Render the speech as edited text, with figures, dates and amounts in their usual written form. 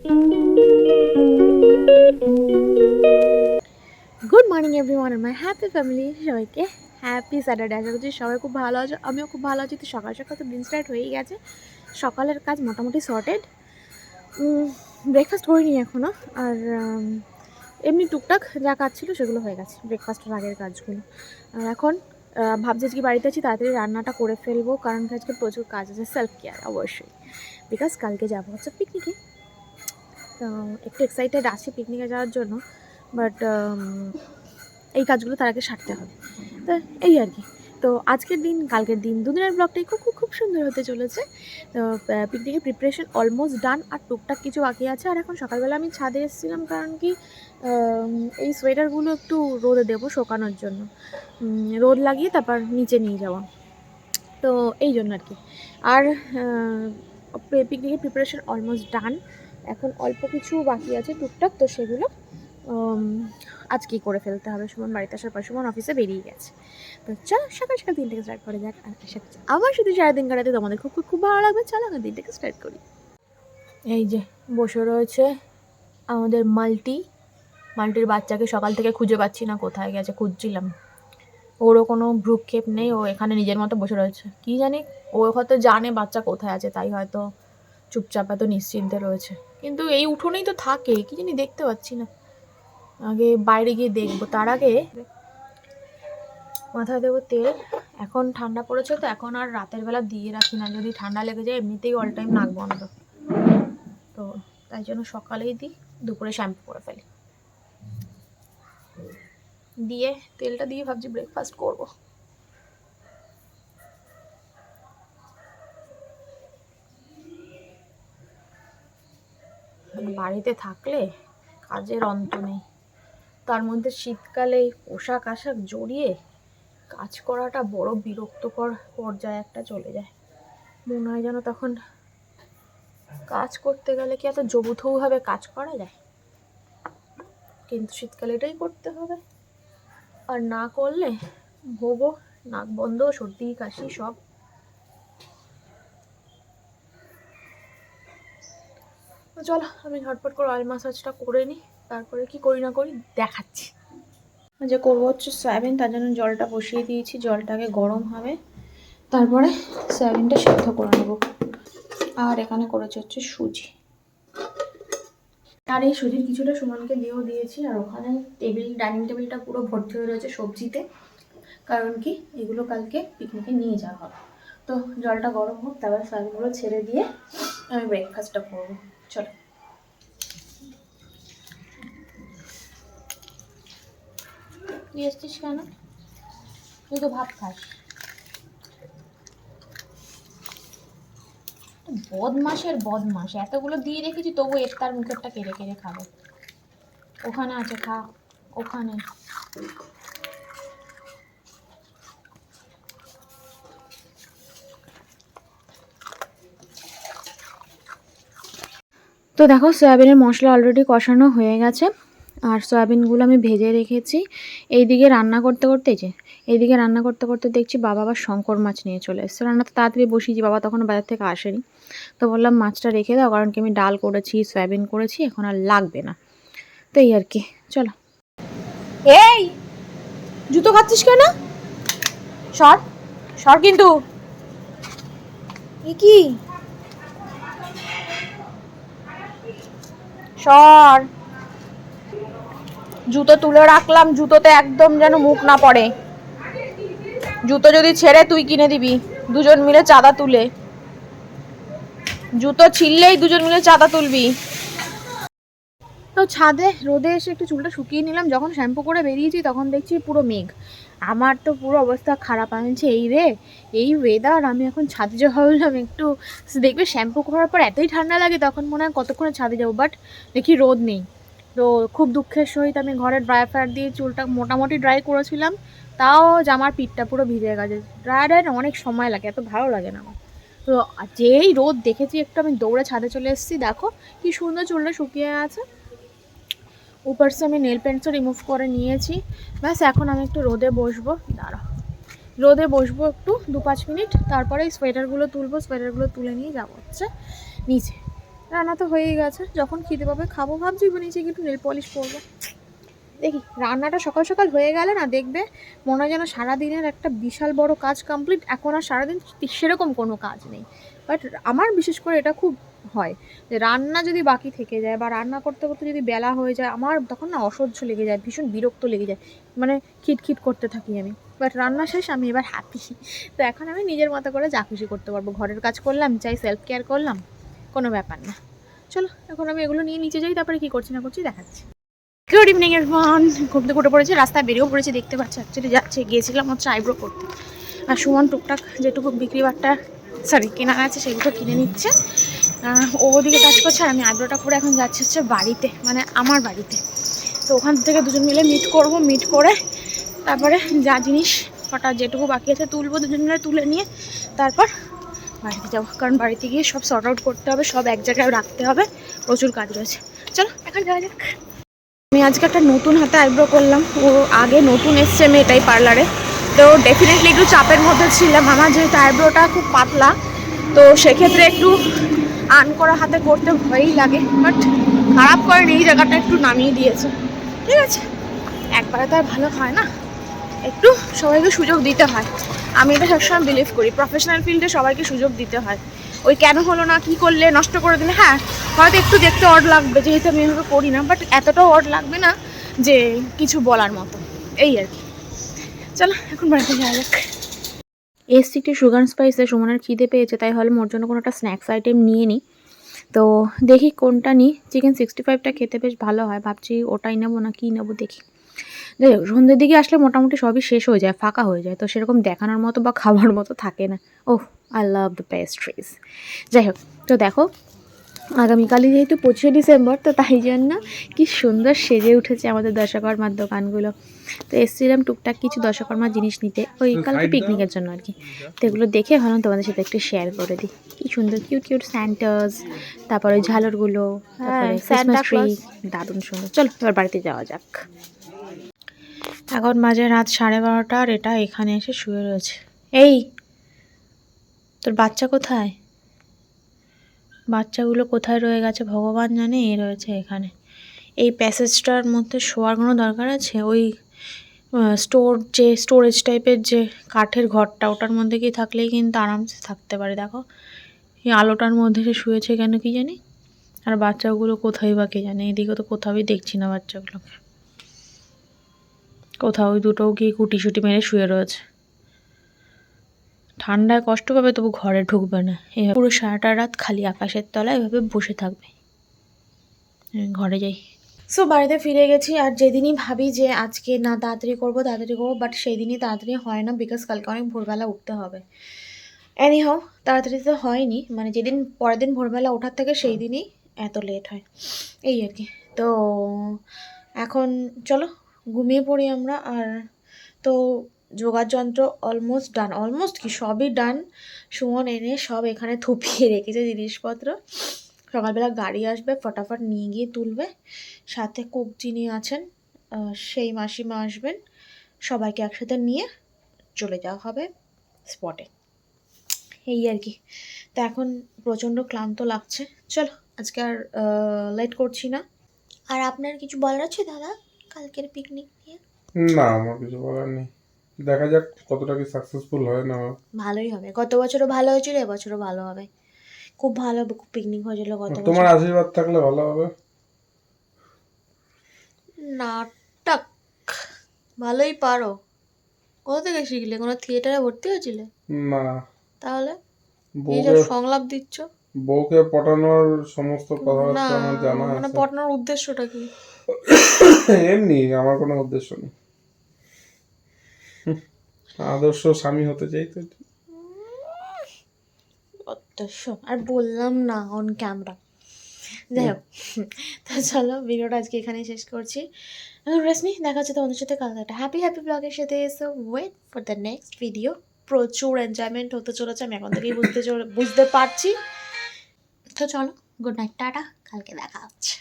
Good morning everyone আর my happy family. সবাইকে happy Saturday. আশা করছি সবাই খুব ভালো আছো, আমিও খুব ভালো আছি। তো সকাল সকাল তো দিন স্টার্ট হয়েই গেছে, সকালের কাজ মোটামুটি সর্টেড। ব্রেকফাস্ট করিনি এখনও, আর এমনি টুকটাক যা কাজ ছিল সেগুলো হয়ে গেছে, ব্রেকফাস্টের আগের কাজগুলো। আর এখন ভাবছি আজকে বাড়িতে আছি, তাড়াতাড়ি রান্নাটা করে ফেলবো, কারণ আজকে প্রচুর কাজ আছে, সেলফ কেয়ার অবশ্যই, বিকজ কালকে যাবো হচ্ছে পিকনিকে। তো একটু এক্সাইটেড আছি পিকনিকে যাওয়ার জন্য, বাট এই কাজগুলো তার আগে সারতে হবে। তো এই আর কি। তো আজকের দিন কালকের দিন দুদিনের ব্লগটাই খুব খুব খুব সুন্দর হতে চলেছে। তো পিকনিকের প্রিপারেশন অলমোস্ট ডান, আর টুকটাক কিছু বাকি আছে। আর এখন সকালবেলা আমি ছাদে এসেছিলাম, কারণ কি এই সোয়েটারগুলো একটু রোদে দেবো শোকানোর জন্য, রোদ লাগিয়ে তারপর নিচে নিয়ে যাওয়া, তো এই জন্য আর কি। আর পিকনিকের প্রিপারেশন অলমোস্ট ডান, এখন অল্প কিছু বাকি আছে টুকটাক, তো সেগুলো আজকেই করে ফেলতে হবে। সুমন বাড়িতে আসার পর সুমন অফিসে বেরিয়ে গেছে। তো চলো সকাল সকাল দিনটাকে স্টার্ট করা যাক। আর আশা করছি আমার সাথে সারাদিন কাটাতে তোমাদের খুব খুব খুব ভালো লাগবে। চলো আমার দিনটাকে স্টার্ট করি। এই যে বসে রয়েছে আমাদের মাল্টির বাচ্চাকে সকাল থেকে খুঁজে পাচ্ছি না, কোথায় গেছে, খুঁজছিলাম। ওরও কোনো ভ্রুক্ষেপ নেই, ও এখানে নিজের মতো বসে রয়েছে। কি জানি, ও হয়তো জানে বাচ্চা কোথায় আছে, তাই হয়তো চুপচাপ এত নিশ্চিন্তে রয়েছে। কিন্তু এই উঠোনেই তো থাকে, কি জানি দেখতে পাচ্ছি না। আগে বাইরে গিয়ে দেখবো, তার আগে মাথায় দেবো তেল। এখন ঠান্ডা পড়েছে, তো এখন আর রাতের বেলা দিয়ে রাখি না, যদি ঠান্ডা লেগে যায় এমনিতেই অল টাইম নাক বন্ধ, তো তাই জন্য সকালেই দিই, দুপুরে শ্যাম্পু করে ফেলি। দিয়ে তেলটা দিয়ে ভাবছি ব্রেকফাস্ট করবো। বাড়িতে থাকলে কাজের অন্ত নেই, তার মধ্যে শীতকালে পোশাক আশাক জড়িয়ে কাজ করাটা বড় বিরক্তকর পর্যায়ে একটা চলে যায়। মনে হয় যেন তখন কাজ করতে গেলে কি এত যৌথভাবে কাজ করা যায়, কিন্তু শীতকালে এটাই করতে হবে, আর না করলে ভোগো, নাক বন্ধ, সর্দি কাশি সব। চলো আমি ঝটপট করে অয়েল ম্যাসাজটা করে নিই, তারপরে কি করি না করি দেখাচ্ছি। যে করবো হচ্ছে সয়াবিন, তার জন্য জলটা বসিয়ে দিয়েছি, জলটাকে গরম হবে, তারপরে সয়াবিনটা সিদ্ধ করে নেব। আর এখানে করেছি হচ্ছে সুজি, আর এই সুজির কিছুটা সুমনকে দিয়েও দিয়েছি। আর ওখানে ডাইনিং টেবিলটা পুরো ভর্তি হয়ে রয়েছে সবজিতে, কারণ কি এগুলো কালকে পিকনিকে নিয়ে যাওয়া হবে। তো জলটা গরম হোক, তারপর সয়াবিনগুলো ছেড়ে দিয়ে আমি ব্রেকফাস্টটা করবো। চলো। দিয়ে এসছিস কেন? তুই তো ভাত খাস। বদমাসের বদমাস, এতগুলো দিয়ে রেখেছি তবু তার মুখেরটা কেড়ে কেড়ে খাবে। ওখানে আছে, খা ওখানে। তো দেখো সয়াবিনের মশলা অলরেডি কষানো হয়ে গেছে, আর সয়াবিনগুলো আমি ভেজে রেখেছি। এইদিকে রান্না করতে করতে দেখছি বাবা আবার শঙ্কর মাছ নিয়ে চলে এসছে। রান্নাটা তাড়াতাড়ি বসিয়েছি, বাবা তখন বাজার থেকে আসেনি, তো বললাম মাছটা রেখে দাও, কারণ কি আমি ডাল করেছি, সয়াবিন করেছি, এখন আর লাগবে না। তো এই আর কি। চলো। এই জুতো খাচ্ছিস কেন? সর সর, কিন্তু কি সর, জুতো তুলে রাখলাম, জুতোতে একদম যেন মুখ না পড়ে। জুতো যদি ছেড়ে তুই কিনে দিবি, দুজন মিলে চাঁদা তুলে, জুতো ছিঁড়লেই দুজন মিলে চাঁদা তুলবি। তো ছাদে রোদে এসে একটু চুলটা শুকিয়ে নিলাম, যখন শ্যাম্পু করে বেরিয়েছি তখন দেখছি পুরো মেঘ। আমার তো পুরো অবস্থা খারাপ, আমি বলছি এই রে এই ওয়েদার, আমি এখন ছাদে যে ভাবলাম একটু দেখবে শ্যাম্পু করার পর এতই ঠান্ডা লাগে, তখন মনে হয় কতক্ষণে ছাদে যাবো, বাট দেখি রোদ নেই। তো খুব দুঃখের সহিত আমি ঘরে ড্রাই ফ্রায়ার দিয়ে চুলটা মোটামুটি ড্রাই করেছিলাম, তাও জামার পিঠটা পুরো ভিজে গেছে। ড্রায়ার অনেক সময় লাগে, এত ভালো লাগে না আমার। তো যেই রোদ দেখেছি একটু, আমি দৌড়ে ছাদে চলে এসেছি, দেখো কি সুন্দর চুলটা শুকিয়ে আছে। উপর সে আমি নেল পেন্টসও রিমুভ করে নিয়েছি। ব্যাস এখন আমি একটু রোদে বসবো, রোদে বসবো একটু 2-5 মিনিট, তারপরে এই সোয়েটারগুলো তুলবো, সোয়েটারগুলো তুলে নিয়ে যাবো হচ্ছে নিচে। রান্না তো হয়েই গেছে, যখন খিদে পাবে খাবো। ভাবছি নিচে গিয়ে একটু নেল পলিশ করবো। দেখি রান্নাটা সকাল সকাল হয়ে গেলে না, দেখবে মনে হয় যেন সারাদিনের একটা বিশাল বড় কাজ কমপ্লিট। এখন আর সারাদিন সেরকম কোনো কাজ নেই। বাট আমার বিশেষ করে এটা খুব হয় যে রান্না যদি বাকি থেকে যায় বা রান্না করতে করতে যদি বেলা হয়ে যায়, আমার তখন না অসহ্য লেগে যায়, ভীষণ বিরক্ত লেগে যায়, মানে খিটখিট করতে থাকি আমি। বাট রান্না শেষ, আমি এবার হ্যাপি। তো এখন আমি নিজের মতো করে যা খুশি করতে পারবো। ঘরের কাজ করলাম, চাই সেলফ কেয়ার করলাম, কোনো ব্যাপার না। চলো এখন আমি এগুলো নিয়ে নিচে যাই, তারপরে কী করছি না করছি দেখাচ্ছি। Good evening everyone. ঘুম থেকে উঠে পড়েছে, রাস্তায় বেরিয়েও পড়েছে, দেখতে পাচ্ছি। অ্যাকচুয়ালি গিয়েছিলাম হচ্ছে আইব্রো করতে। আর সুমন টুকটাক যেটুকু বিক্রি বাট্টা কেনা আছে সেগুলো কিনে নিচ্ছে। ও ওদিকে কাজ করছে আর আমি আইব্রোটা করে এখন যাচ্ছি হচ্ছে বাড়িতে, মানে আমার বাড়িতে। তো ওখান থেকে দুজন মিলে মিট করে তারপরে যা জিনিস কটা যেটুকু বাকি আছে তুলবো, দুজন মিলে তুলে নিয়ে তারপর বাড়িতে যাবো। কারণ বাড়িতে গিয়ে সব সর্ট আউট করতে হবে, সব এক জায়গায় রাখতে হবে, প্রচুর কাজ রয়েছে। চলো এখন যাওয়া যাক। আমি আজকে একটা নতুন হাতে আইব্রো করলাম। ও আগে নতুন এসছে মেয়েটাই পার্লারে, তো ডেফিনেটলি একটু চাপের মধ্যে ছিলাম। আমার যেহেতু আইব্রোটা খুব পাতলা, তো সেক্ষেত্রে একটু আন করা হাতে করতে ভয়ই লাগে। বাট খারাপ করেনি, এই জায়গাটা একটু নামিয়ে দিয়েছে, ঠিক আছে। একবারে তো আর ভালো হয় না, একটু সবাইকে সুযোগ দিতে হয়। আমি এটা সবসময় বিলিভ করি, প্রফেশনাল ফিল্ডে সবাইকে সুযোগ দিতে হয়। ওই কেন হলো না, কী করলে, নষ্ট করে দিলে, হ্যাঁ হয়তো একটু দেখতে অড লাগবে, যেহেতু আমি এভাবে করি না, বাট এতটাও অড লাগবে না যে কিছু বলার মতো, এই আর কি। চলো এখন বাড়িতে যাওয়া যাক। এসছি একটু সুগার স্পাইসে, সুমনের খিদে পেয়েছে, তাই হলে ওর জন্য কোনো একটা স্ন্যাক্স আইটেম নিয়ে নিই। তো দেখি কোনটা নিই। চিকেন 65টা খেতে বেশ ভালো হয়, ভাবছি ওটাই নেবো না কি নেবো দেখি। যাই হোক, সন্ধ্যের দিকে আসলে মোটামুটি সবই শেষ হয়ে যায়, ফাঁকা হয়ে যায়, তো সেরকম দেখানোর মতো বা খাওয়ার মতো থাকে না। ওহ, আই লাভ দ্য পেস্ট্রিজ। যাই হোক, তো দেখো আগামীকালই যেহেতু 25শে ডিসেম্বর, তো তাই জন্য কি সুন্দর সেজে উঠেছে আমাদের দশকর্মার দোকানগুলো। তো এসেছিলাম টুকটাক কিছু দশকর্মার জিনিস নিতে, ওই কালকে পিকনিকের জন্য আর কি। তো এগুলো দেখে ভাবলাম তোমাদের সাথে একটু শেয়ার করে দিই। কি সুন্দর কিউট কিউট স্যান্টাস, তারপরে ঝালরগুলো, তারপরে ক্রিসমাস ট্রি, দারুণ সুন্দর। চলো এবার বাড়িতে যাওয়া যাক। এখন বাজে রাত 12:30, আর এটা এখানে এসে শুয়ে রয়েছে। এই তোর বাচ্চা কোথায়? বাচ্চাগুলো কোথায় রয়ে গেছে ভগবান জানে। এ রয়েছে এখানে, এই প্যাসেজটার মধ্যে শোয়ার কোনো দরকার আছে? ওই স্টোরেজ টাইপের যে কাঠের ঘরটা, ওটার মধ্যে কি থাকলেই কিন্তু আরামসে থাকতে পারে। দেখো এই আলোটার মধ্যে সে শুয়েছে কেন কি জানি। আর বাচ্চাগুলো কোথায় বা কে জানে, এদিকে তো কোথাওই দেখছি না বাচ্চাগুলোকে। কোথাও ওই দুটোও গিয়ে কুটি মেরে শুয়ে রয়েছে। ঠান্ডায় কষ্ট পাবে তবু ঘরে ঢুকবে না, এভাবে পুরো সারাটা রাত খালি আকাশের তলায় এভাবে বসে থাকবে। ঘরে যাই। সো বাড়িতে ফিরে গেছি, আর যেদিনই ভাবি যে আজকে না তাড়াতাড়ি করবো, বাট সেই দিনই তাড়াতাড়ি হয় না, বিকজ কালকে অনেক ভোরবেলা উঠতে হবে। এনিহাও তাড়াতাড়ি তো হয়নি, মানে যেদিন পরের দিন ভোরবেলা ওঠার থেকে সেই দিনই এত লেট হয়, এই আর কি। তো এখন চলো ঘুমিয়ে পড়ি আমরা। আর তো যোগার যন্ত্র অলমোস্ট ডান, অলমোস্ট কি সবই ডান। সুমন এনে সব এখানে থুপিয়ে রেখেছে জিনিসপত্র। সকালবেলা গাড়ি আসবে, ফটাফট নিয়ে গিয়ে তুলবে। সাথে কুক যিনি আছেন সেই মাসিমা আসবেন, সবাইকে একসাথে নিয়ে চলে যাওয়া হবে স্পটে, এই আর কি। তো এখন প্রচণ্ড ক্লান্ত লাগছে। চলো আজকে আর লেট করছি না। আর আপনার কিছু বলার আছে দাদা কালকের পিকনিক নিয়ে? না, আমার কিছু বলার নেই। দেখা যাক কতটা কি সাকসেসফুল হয় না। ভালোই হবে, গত বছরও ভালো হয়েছিল, এবছরও ভালো হবে। খুব ভালো পিকনিক হয়েছিল গত বছর। তোমার আশীর্বাদ থাকলে ভালো হবে। নাটক ভালোই পারো। কোথা থেকে শিখলে? কোনো থিয়েটারে ভর্তি হয়েছিলে? না, তাহলে এই যে বউকে সংলাপ দিচ্ছ। বউকে পটানোর সমস্ত না, কথাবার্তা আমার জানা মানে আছে। পড়ানোর উদ্দেশ্যটা কি? এমনি আমার কোনো উদ্দেশ্য নেই। আদর্শ স্বামী হতে চাই তো। উদ্দেশ্য আর বললাম না অন ক্যামেরা। যাই হোক, তো চলো ভিডিওটা আজকে এখানেই শেষ করছি। রেসমি দেখা হচ্ছে তোমাদের সাথে কালকে একটা হ্যাপি ব্লগের সাথে। এসো wait for the next video. প্রচুর এনজয়মেন্ট হতে চলেছে, আমি এখন থেকেই বুঝতে পারছি। তো চলো, গুড নাইট, টাটা, কালকে দেখা হচ্ছে।